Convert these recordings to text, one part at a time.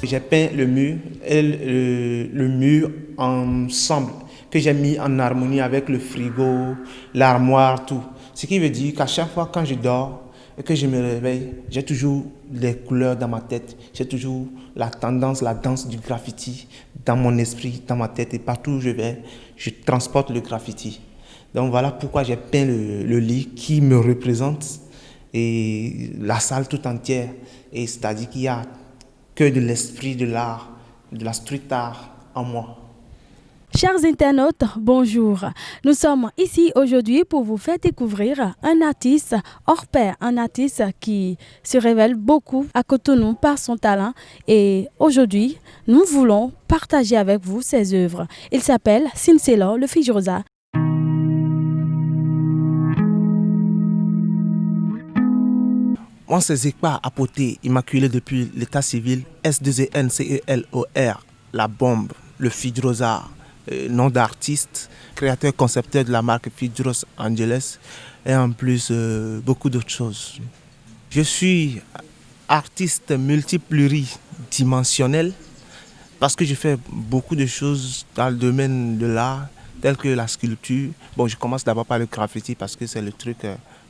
j'ai peint le mur et le mur ensemble, que j'ai mis en harmonie avec le frigo, l'armoire, tout. Ce qui veut dire qu'à chaque fois quand je dors et que je me réveille, j'ai toujours les couleurs dans ma tête, j'ai toujours la tendance, la danse du graffiti dans mon esprit, dans ma tête, et partout où je vais, je transporte le graffiti. Donc voilà pourquoi j'ai peint le lit qui me représente et la salle tout entière. Et c'est-à-dire qu'il y a que de l'esprit de l'art, de la street art en moi. Chers internautes, bonjour. Nous sommes ici aujourd'hui pour vous faire découvrir un artiste hors pair, un artiste qui se révèle beaucoup à Cotonou par son talent. Et aujourd'hui, nous voulons partager avec vous ses œuvres. Il s'appelle Sincelo, le Fidjosa. On se Zekpa apporté immaculé depuis l'état civil S2ENCELOR, la bombe, le Fidrosa, nom d'artiste, créateur concepteur de la marque Fidros Angeles et en plus beaucoup d'autres choses. Je suis artiste multipluridimensionnel parce que je fais beaucoup de choses dans le domaine de l'art, tel que la sculpture. Bon, je commence d'abord par le graffiti parce que c'est le truc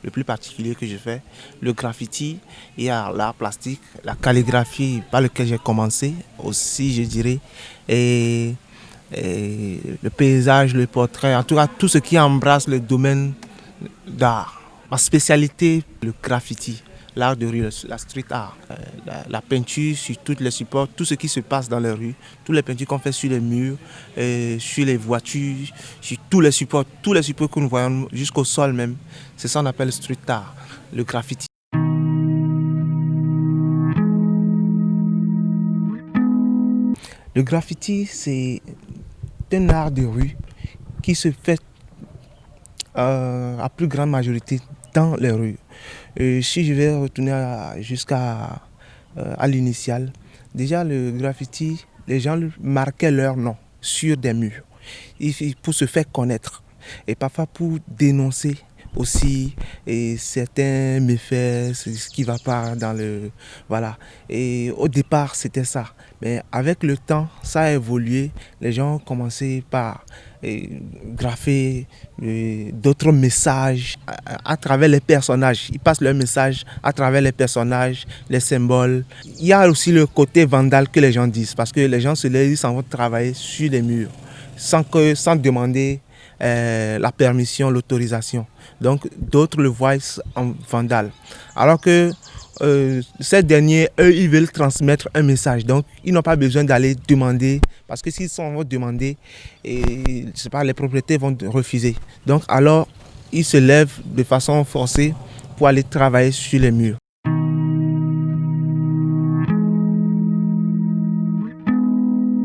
le plus particulier que je fais. Le graffiti, il y a l'art plastique, la calligraphie par lequel j'ai commencé aussi, je dirais, et le paysage, le portrait, en tout cas tout ce qui embrasse le domaine d'art. Ma spécialité, le graffiti, l'art de rue, la street art, la peinture sur tous les supports, tout ce qui se passe dans les rues, toutes les peintures qu'on fait sur les murs, sur les voitures, sur tous les supports que nous voyons jusqu'au sol même. C'est ça qu'on appelle le street art, le graffiti. Le graffiti, c'est un art de rue qui se fait à plus grande majorité dans les rues. Si je vais retourner jusqu'à à l'initiale, déjà le graffiti, les gens marquaient leur nom sur des murs pour se faire connaître et parfois pour dénoncer aussi certains méfaits, ce qui ne va pas dans le... Voilà. Et au départ, c'était ça. Mais avec le temps, ça a évolué. Les gens ont commencé par graffer d'autres messages à travers les personnages. Ils passent leur message à travers les personnages, les symboles. Il y a aussi le côté vandale que les gens disent, parce que les gens se lèvent, ils s'en vont travailler sur les murs sans demander la permission, l'autorisation. Donc d'autres le voient en vandale. Alors que ces derniers, eux, ils veulent transmettre un message. Donc, ils n'ont pas besoin d'aller demander. Parce que s'ils vont demander, et, je sais pas, les propriétaires vont refuser. Donc, alors, ils se lèvent de façon forcée pour aller travailler sur les murs.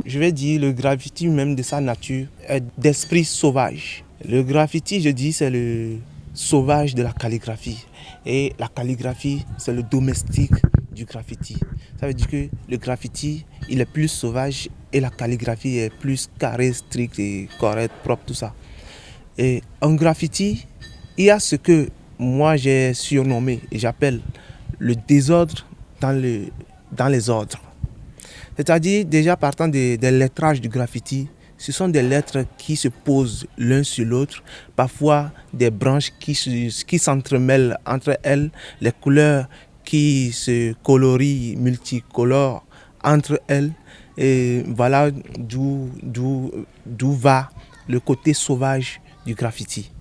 Je vais dire le graffiti même de sa nature est d'esprit sauvage. Le graffiti, je dis, c'est le sauvage de la calligraphie. Et la calligraphie, c'est le domestique du graffiti. Ça veut dire que le graffiti, il est plus sauvage et la calligraphie est plus carrée, stricte et correcte, propre, tout ça. Et en graffiti, il y a ce que moi j'ai surnommé et j'appelle le désordre dans les ordres. C'est-à-dire, déjà partant des lettrages du graffiti, ce sont des lettres qui se posent l'un sur l'autre, parfois des branches qui s'entremêlent entre elles, les couleurs qui se colorient, multicolores entre elles. Et voilà d'où va le côté sauvage du graffiti.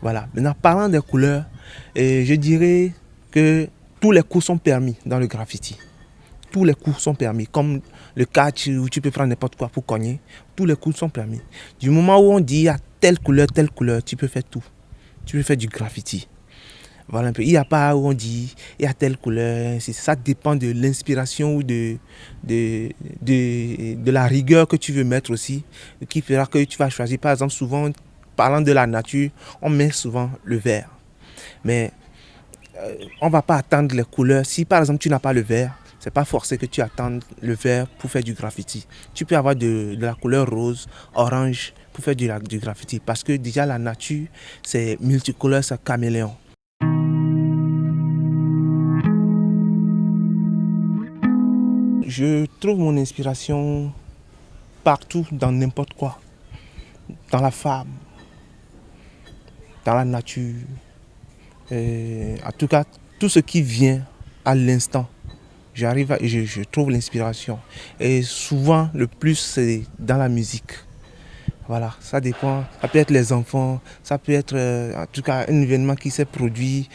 Voilà. Maintenant, parlant des couleurs, je dirais que tous les coups sont permis dans le graffiti. Tous les coups sont permis, comme le catch où tu peux prendre n'importe quoi pour cogner. Tous les coups sont permis. Du moment où on dit il y a telle couleur, tu peux faire tout. Tu peux faire du graffiti. Voilà un peu. Il n'y a pas où on dit il y a telle couleur. Ça dépend de l'inspiration ou de la rigueur que tu veux mettre aussi, qui fera que tu vas choisir. Par exemple, souvent, parlant de la nature, on met souvent le vert. Mais on ne va pas attendre les couleurs. Si par exemple tu n'as pas le vert, c'est pas forcé que tu attendes le vert pour faire du graffiti. Tu peux avoir de la couleur rose, orange pour faire du graffiti. Parce que déjà la nature, c'est multicolore, c'est caméléon. Je trouve mon inspiration partout, dans n'importe quoi. Dans la femme, dans la nature. En tout cas, tout ce qui vient à l'instant, je trouve l'inspiration. Et souvent, le plus, c'est dans la musique. Voilà, ça dépend. Ça peut être les enfants, ça peut être en tout cas un événement qui s'est produit.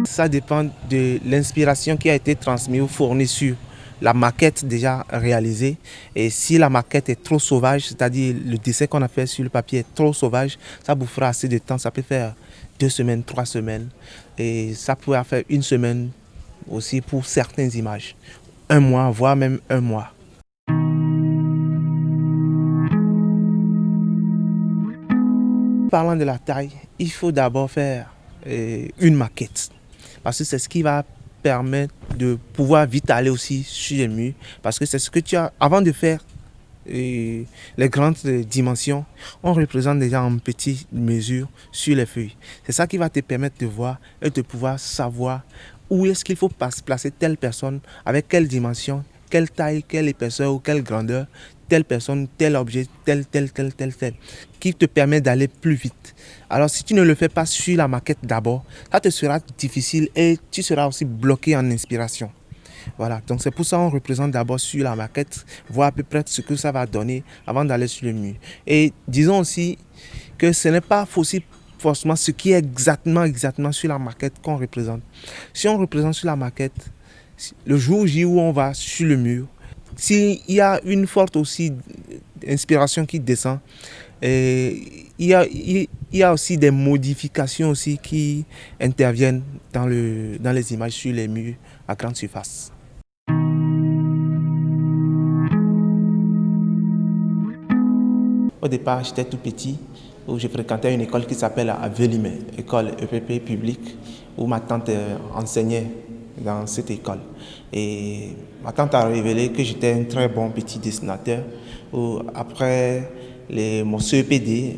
Ça dépend de l'inspiration qui a été transmise ou fournie sur la maquette déjà réalisée. Et si la maquette est trop sauvage, c'est-à-dire le dessin qu'on a fait sur le papier est trop sauvage, ça vous fera assez de temps. Ça peut faire 2 semaines, 3 semaines. Et ça pourra faire 1 semaine aussi pour certaines images. 1 mois, voire même 1 mois. Parlant de la taille, il faut d'abord faire une maquette. Parce que c'est ce qui va permettre de pouvoir vite aller aussi sur les murs. Parce que c'est ce que tu as, avant de faire les grandes dimensions, on représente déjà en petite mesure sur les feuilles. C'est ça qui va te permettre de voir et de pouvoir savoir où est-ce qu'il faut placer telle personne, avec quelle dimension, quelle taille, quelle épaisseur ou quelle grandeur, telle personne, tel objet, tel, qui te permet d'aller plus vite. Alors si tu ne le fais pas sur la maquette d'abord, ça te sera difficile et tu seras aussi bloqué en inspiration. Voilà, donc c'est pour ça qu'on représente d'abord sur la maquette, voir à peu près ce que ça va donner avant d'aller sur le mur. Et disons aussi que ce n'est pas aussi forcément ce qui est exactement sur la maquette qu'on représente. Si on représente sur la maquette, le jour J où on va sur le mur, s'il y a une forte aussi inspiration qui descend, et il y a aussi des modifications aussi qui interviennent dans les images sur les murs à grande surface. Au départ, j'étais tout petit, où je fréquentais une école qui s'appelle Avelimé, école EPP publique, où ma tante enseignait dans cette école. Et ma tante a révélé que j'étais un très bon petit dessinateur. Après mon CEPD,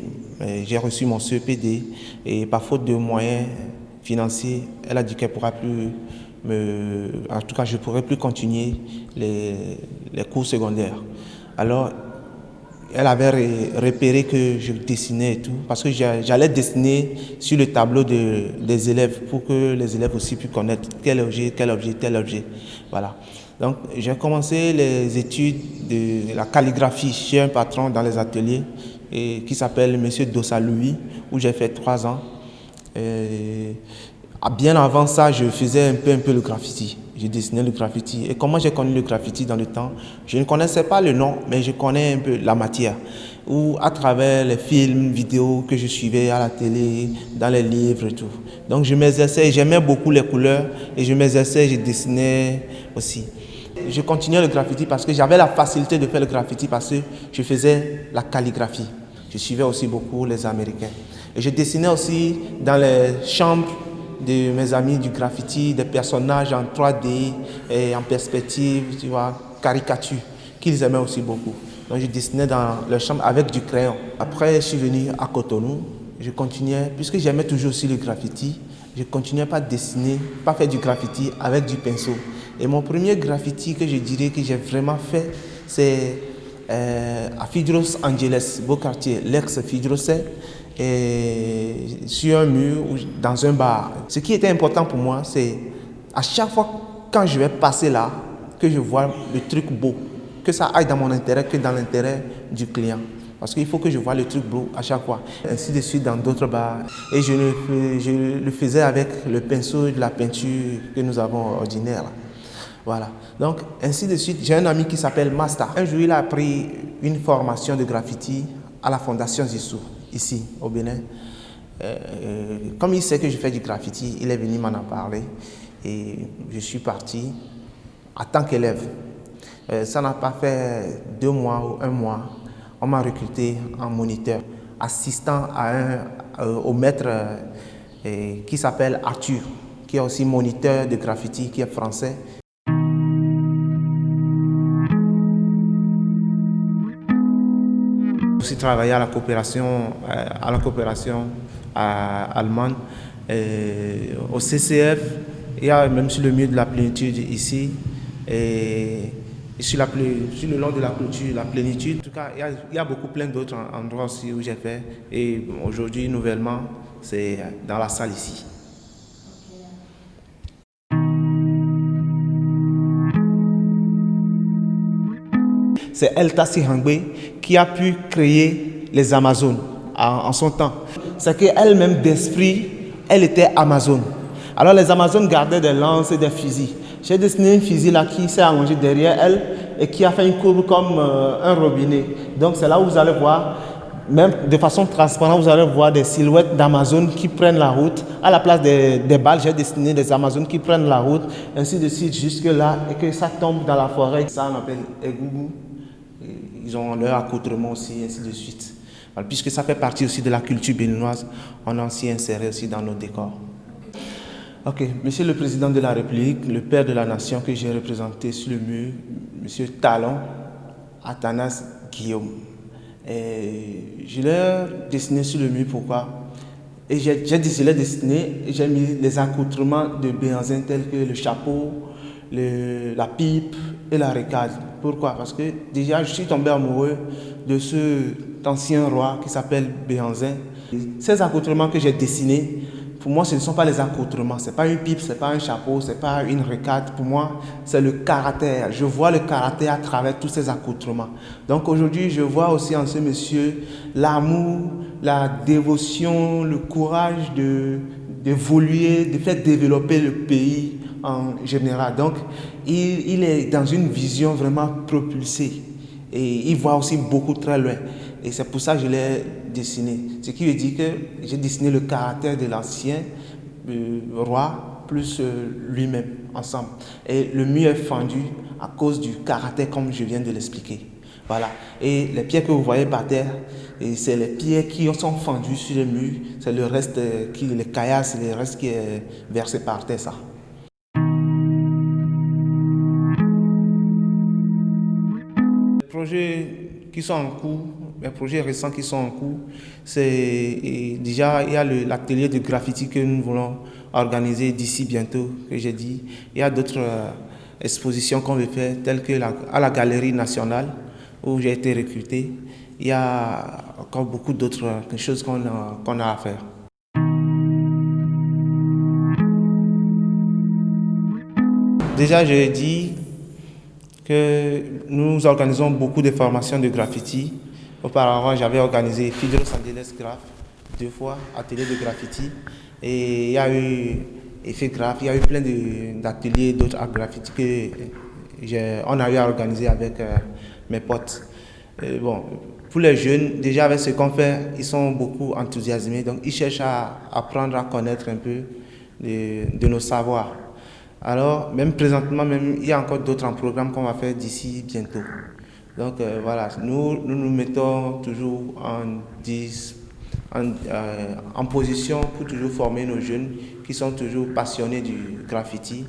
j'ai reçu mon CEPD et par faute de moyens financiers, elle a dit qu'elle ne pourra plus en tout cas, je ne pourrais plus continuer les cours secondaires. Alors, elle avait repéré que je dessinais et tout, parce que j'allais dessiner sur le tableau des élèves pour que les élèves aussi puissent connaître tel objet, tel objet. Voilà. Donc, j'ai commencé les études de la calligraphie chez un patron dans les ateliers qui s'appelle M. Dossa Louis, où j'ai fait 3 ans. Bien avant ça, je faisais un peu le graffiti. Je dessinais le graffiti. Et comment j'ai connu le graffiti dans le temps? Je ne connaissais pas le nom, mais je connais un peu la matière. Ou à travers les films, vidéos que je suivais à la télé, dans les livres et tout. Donc je m'exerçais, j'aimais beaucoup les couleurs et je m'exerçais, je dessinais aussi. Je continuais le graffiti parce que j'avais la facilité de faire le graffiti parce que je faisais la calligraphie. Je suivais aussi beaucoup les Américains. Et je dessinais aussi dans les chambres de mes amis du graffiti, des personnages en 3D et en perspective, tu vois, caricature, qu'ils aimaient aussi beaucoup. Donc je dessinais dans leur chambre avec du crayon. Après, je suis venu à Cotonou, je continuais, puisque j'aimais toujours aussi le graffiti, je continuais pas dessiner, pas faire du graffiti avec du pinceau. Et mon premier graffiti que je dirais que j'ai vraiment fait, c'est à Fidros Angeles, beau quartier, l'ex-Fidrosais, et sur un mur ou dans un bar. Ce qui était important pour moi, c'est à chaque fois quand je vais passer là, que je vois le truc beau, que ça aille dans mon intérêt, que dans l'intérêt du client. Parce qu'il faut que je vois le truc beau à chaque fois. Ainsi de suite dans d'autres bars. Et je le faisais avec le pinceau de la peinture que nous avons ordinaire. Voilà. Donc, ainsi de suite. J'ai un ami qui s'appelle Masta. Un jour, il a pris une formation de graffiti à la Fondation Zissou, ici, au Bénin. Comme il sait que je fais du graffiti, il est venu m'en parler. Et je suis parti en tant qu'élève. Ça n'a pas fait 2 mois ou 1 mois. On m'a recruté en moniteur, assistant au maître qui s'appelle Arthur, qui est aussi moniteur de graffiti, qui est français. J'ai aussi travaillé à la coopération allemande Au CCF, il y a même sur le mur de la plénitude ici. Et sur le long de la clôture, la plénitude. En tout cas, il y a beaucoup plein d'autres endroits aussi où j'ai fait. Et aujourd'hui, nouvellement, c'est dans la salle ici. C'est Eltassi Hangbe qui a pu créer les Amazones en son temps. C'est qu'elle-même d'esprit, elle était Amazone. Alors les Amazones gardaient des lances et des fusils. J'ai dessiné une fusil là qui s'est allongée derrière elle et qui a fait une courbe comme un robinet. Donc c'est là où vous allez voir, même de façon transparente, vous allez voir des silhouettes d'Amazones qui prennent la route. À la place des balles, j'ai dessiné des Amazones qui prennent la route, ainsi de suite jusque là, et que ça tombe dans la forêt. Ça on appelle Egougou. Ils ont leur accoutrement aussi, ainsi de suite. Alors, puisque ça fait partie aussi de la culture béninoise, on a aussi inséré aussi dans nos décors. Ok, Monsieur le Président de la République, le Père de la Nation que j'ai représenté sur le mur, Monsieur Talon, Athanas Guillaume. Et je l'ai dessiné sur le mur, pourquoi? Et j'ai dessiné et j'ai mis les accoutrements de Béhanzin tels que le chapeau, la pipe et la récade. Pourquoi? Parce que déjà je suis tombé amoureux de cet ancien roi qui s'appelle Béhanzin. Ces accoutrements que j'ai dessinés, pour moi ce ne sont pas les accoutrements, ce n'est pas une pipe, ce n'est pas un chapeau, ce n'est pas une récade. Pour moi c'est le caractère. Je vois le caractère à travers tous ces accoutrements. Donc aujourd'hui je vois aussi en ce monsieur l'amour, la dévotion, le courage d'évoluer, de faire développer le pays en général. Donc, il est dans une vision vraiment propulsée et il voit aussi beaucoup très loin. Et c'est pour ça que je l'ai dessiné. Ce qui veut dire que j'ai dessiné le caractère de l'ancien roi plus lui-même ensemble. Et le mur est fendu à cause du caractère comme je viens de l'expliquer. Voilà. Et les pierres que vous voyez par terre, c'est les pierres qui sont fendues sur le mur. C'est le reste, les caillasses, le reste qui est versé par terre, ça. Les projets qui sont en cours, les projets récents qui sont en cours, c'est déjà il y a l'atelier de graffiti que nous voulons organiser d'ici bientôt, que j'ai dit. Il y a d'autres expositions qu'on veut faire, telles que à la Galerie nationale, où j'ai été recruté. Il y a encore beaucoup d'autres choses qu'on a à faire. Déjà, j'ai dit que nous organisons beaucoup de formations de graffiti. Auparavant, j'avais organisé Fidel Los Angeles Graph 2 fois, atelier de graffiti. Et il y a eu Effet Graph, il y a eu plein d'ateliers d'autres à graffiti qu'on a eu à organiser avec mes potes. Bon, pour les jeunes, déjà avec ce qu'on fait, ils sont beaucoup enthousiasmés. Donc, ils cherchent à apprendre à connaître un peu de nos savoirs. Alors, même présentement, il y a encore d'autres programmes qu'on va faire d'ici bientôt. Donc voilà, nous nous mettons toujours en position pour toujours former nos jeunes qui sont toujours passionnés du graffiti.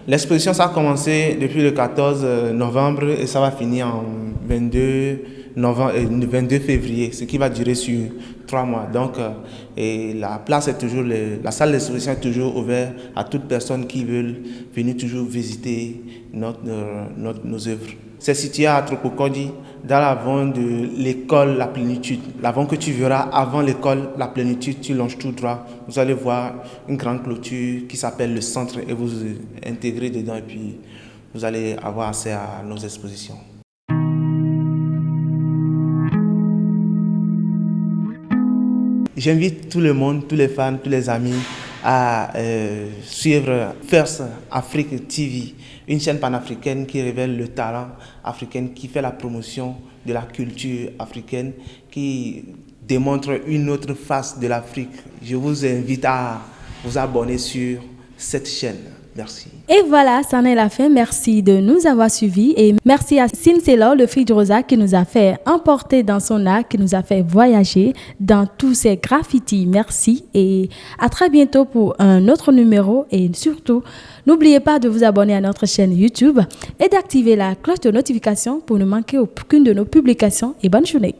L'exposition, ça a commencé depuis le 14 novembre et ça va finir en 22 février, ce qui va durer sur 3 mois. Donc, et la place est toujours, la salle d'exposition est toujours ouverte à toute personne qui veut venir toujours visiter nos œuvres. C'est situé à Tropokondi, dans l'avant de l'école La Plénitude. L'avant que tu verras avant l'école La Plénitude, tu longes tout droit. Vous allez voir une grande clôture qui s'appelle le centre et vous intégrez dedans et puis vous allez avoir accès à nos expositions. J'invite tout le monde, tous les fans, tous les amis à suivre First Afrique TV, une chaîne panafricaine qui révèle le talent africain, qui fait la promotion de la culture africaine, qui démontre une autre face de l'Afrique. Je vous invite à vous abonner sur cette chaîne. Merci. Et voilà, c'en est la fin. Merci de nous avoir suivis et merci à Sincélor, le fille de Rosa, qui nous a fait emporter dans son art, qui nous a fait voyager dans tous ces graffitis. Merci et à très bientôt pour un autre numéro et surtout, n'oubliez pas de vous abonner à notre chaîne YouTube et d'activer la cloche de notification pour ne manquer aucune de nos publications et bonne journée.